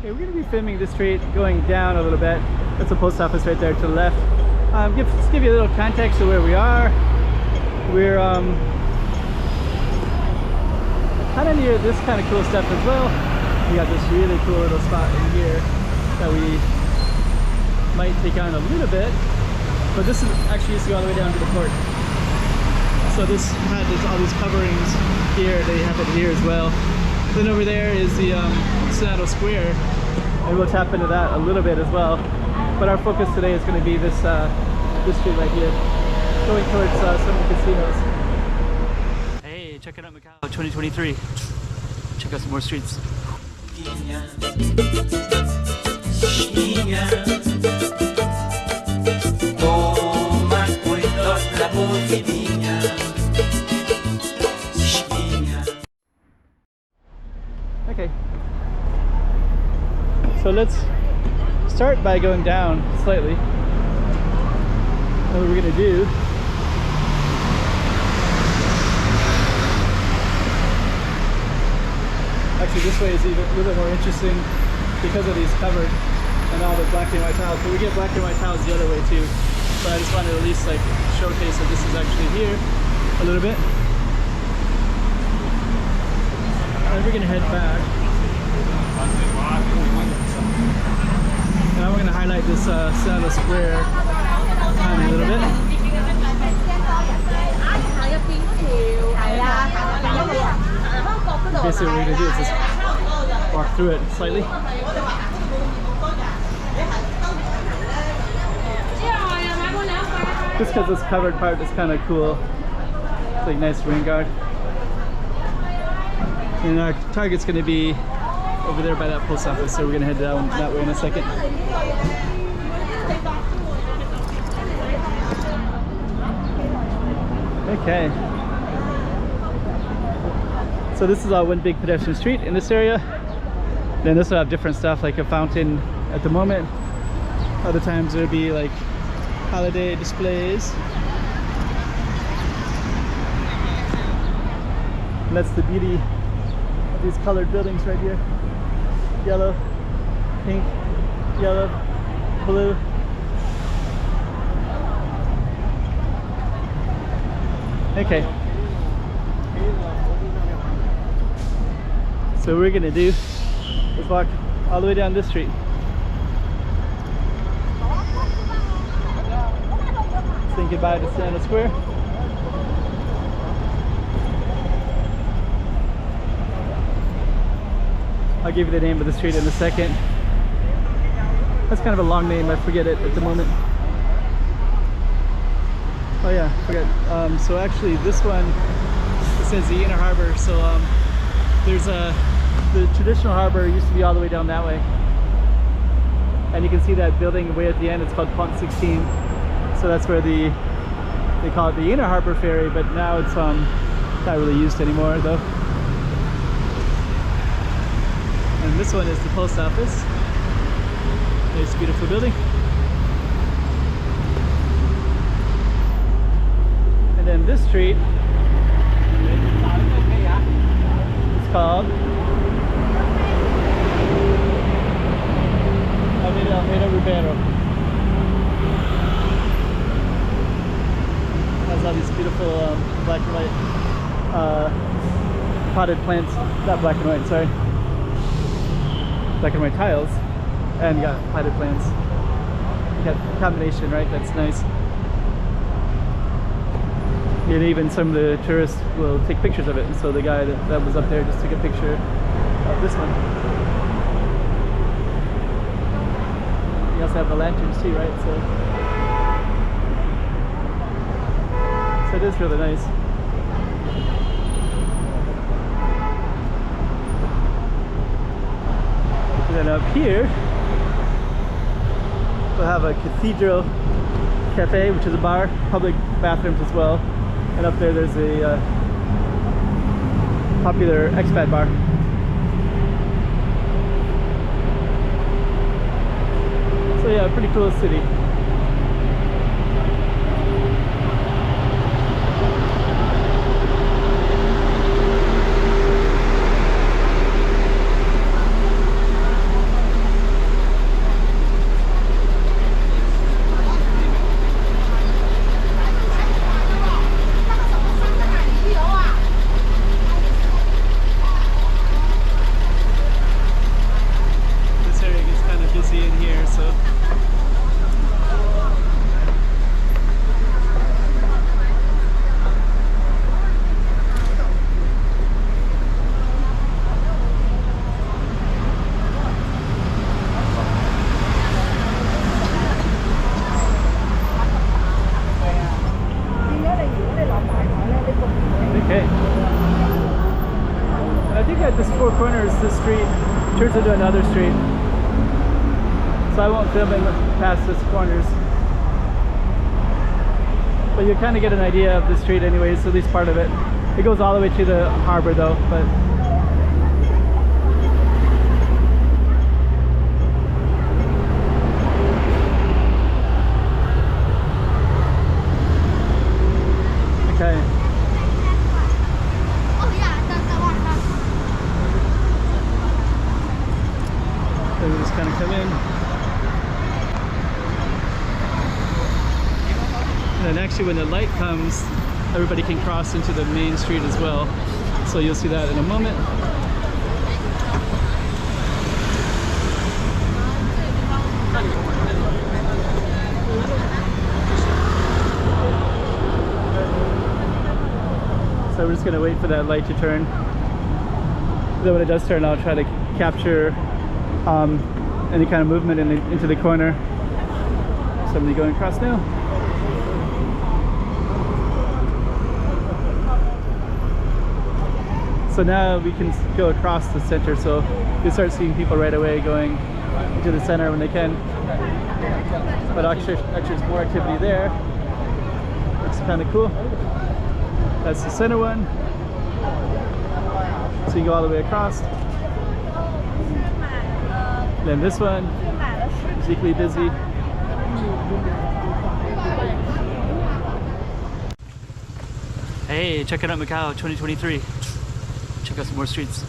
Okay, we're going to be filming the street going down a little bit. That's the post office right there to the left. Just give you a little context of where we are. We're kind of near this kind of cool stuff as well. We got this really cool little spot in here that we might take on a little bit, but this is actually used to go all the way down to the port. So this had all these coverings here. They have it here as well. Then over there is the Senado Square, and we'll tap into that a little bit as well. But our focus today is going to be this this street right here, going towards some of the casinos. Hey, check it out, Macau 2023. Check out some more streets. Okay, so let's start by going down slightly. What we're gonna do actually, this way is even a little bit more interesting because of these covered and all the black and white tiles. But we get black and white tiles the other way too. But I just wanted to at least like showcase that this is actually here a little bit. And we're gonna head back. Now we're gonna highlight this Senado Square a little bit. Basically what we're gonna do is just walk through it slightly. Just because this covered part is kind of cool. It's like nice rain guard. And our target's going to be over there by that post office, so we're going to head down that way in a second. Okay. So this is one big pedestrian street in this area. Then this will have different stuff like a fountain at the moment. Other times there'll be like holiday displays. And that's the beauty of these colored buildings right here. Yellow, pink, yellow, blue. Okay. So what we're gonna do is walk all the way down this street. Saying goodbye to Senado Square. I'll give you the name of the street in a second. That's kind of a long name, I forget it at the moment. Oh yeah, forget. So actually this one, it says the Inner Harbor. So there's the traditional harbor used to be all the way down that way. And you can see that building way at the end, it's called Pont 16. So that's where they call it the Inner Harbor Ferry, but now it's not really used anymore though. And this one is the post office. Nice, beautiful building. And then this street is called Almeida Ribeiro. Has all these beautiful black and white potted plants. Not black and white, sorry. Black and white tiles, and got potted plants. You got a combination, right? That's nice. And even some of the tourists will take pictures of it. And so the guy that was up there just took a picture of this one. You also have the lanterns too, right? So it is really nice. And then up here, we'll have a Cathedral Cafe, which is a bar, public bathrooms as well. And up there, there's a popular expat bar. So yeah, pretty cool city. to another street. So I won't film in past this corners. But you kind of get an idea of the street anyways, at least part of it. It goes all the way to the harbor though, but okay. So we just kind of come in. And then actually when the light comes, everybody can cross into the main street as well. So you'll see that in a moment. So we're just gonna wait for that light to turn. Then when it does turn, I'll try to capture any kind of movement into the corner. Somebody going across now. So now we can go across the center, so you start seeing people right away going into the center when they can. But actually there's more activity there. Looks kind of cool. That's the center one. So you go all the way across. Then this one is equally busy. Hey, checking out Macau 2023. Check out some more streets.